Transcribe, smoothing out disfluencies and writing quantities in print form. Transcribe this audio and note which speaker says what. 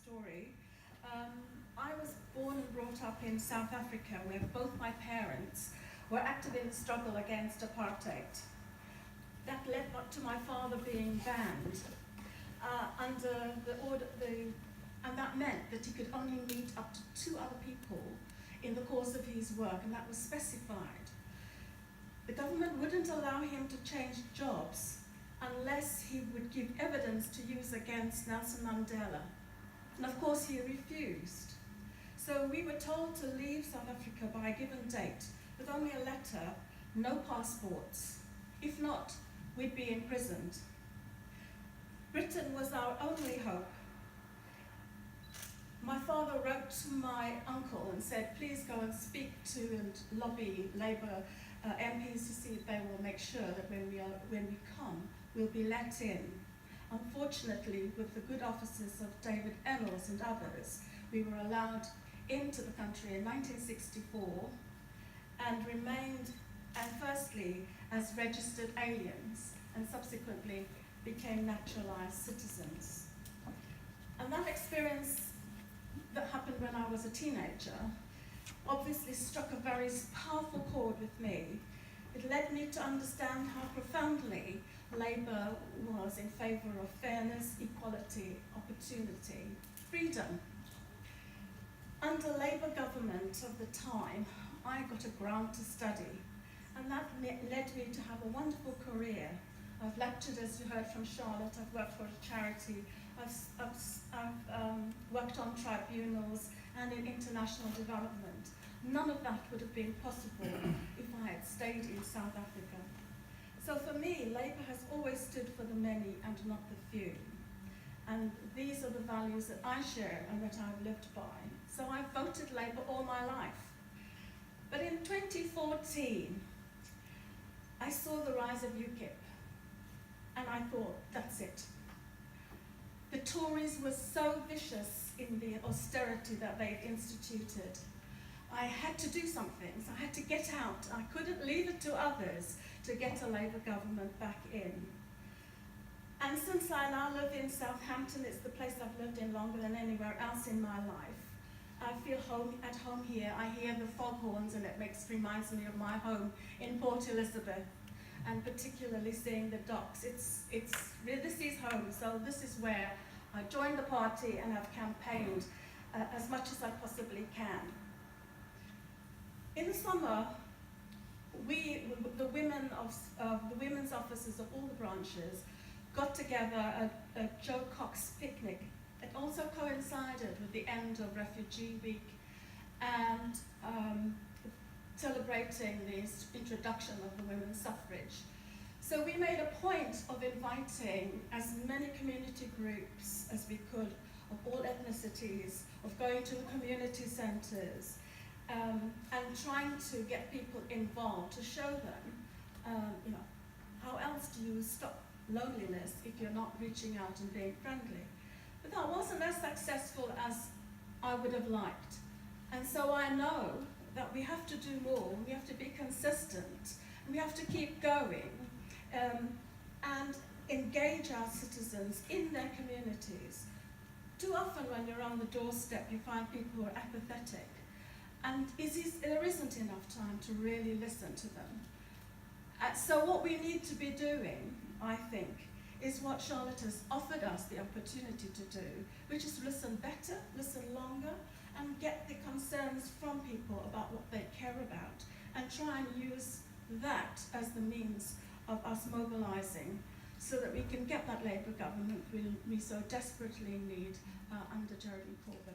Speaker 1: story. I was born and brought up in South Africa, where both my parents were active in the struggle against apartheid. That led to my father being banned under the order, and that meant that he could only meet up to 2 other people in the course of his work, and that was specified. The government wouldn't allow him to change jobs unless he would give evidence to use against Nelson Mandela. And of course he refused. So we were told to leave South Africa by a given date with only a letter, no passports. If not, we'd be imprisoned. Britain was our only hope. My father wrote to my uncle and said, please go and speak to and lobby Labour MPs to see if they will make sure that when we come, we'll be let in. Unfortunately, with the good offices of David Ennals and others, we were allowed into the country in 1964 and remained, firstly, as registered aliens and subsequently became naturalized citizens. And that experience that happened when I was a teenager obviously struck a very powerful chord with me. It led me to understand how profoundly Labour was in favour of fairness, equality, opportunity, freedom. Under Labour government of the time, I got a grant to study, and that led me to have a wonderful career. I've lectured, as you heard from Charlotte, I've worked for a charity, I've worked on tribunals and in international development. None of that would have been possible if I had stayed in South Africa. So for me, Labour has always stood for the many and not the few. And these are the values that I share and that I've lived by. So I voted Labour all my life. But in 2014, I saw the rise of UKIP. And I thought, that's it. The Tories were so vicious in the austerity that they'd instituted. I had to do something, so I had to get out. I couldn't leave it to others to get a Labour government back in. And since I now live in Southampton, it's the place I've lived in longer than anywhere else in my life. I feel at home here. I hear the foghorns and it reminds me of my home in Port Elizabeth, and particularly seeing the docks. This is home, so this is where I joined the party and have campaigned as much as I possibly can. In the summer, the women's officers of all the branches got together a Joe Cox picnic. It also coincided with the end of Refugee Week and celebrating the introduction of the women's suffrage. So we made a point of inviting as many community groups as we could, of all ethnicities, of going to the community centres, and trying to get people involved to show them, how else do you stop loneliness if you're not reaching out and being friendly? But that wasn't as successful as I would have liked. And so I know that we have to do more, we have to be consistent, and we have to keep going and engage our citizens in their communities. Too often when you're on the doorstep, you find people who are apathetic, and there isn't enough time to really listen to them. So what we need to be doing, I think, is what Charlotte has offered us the opportunity to do, which is listen better, listen longer, and get the concerns from people about what they care about, and try and use that as the means of us mobilising so that we can get that Labour government we so desperately need under Jeremy Corbyn.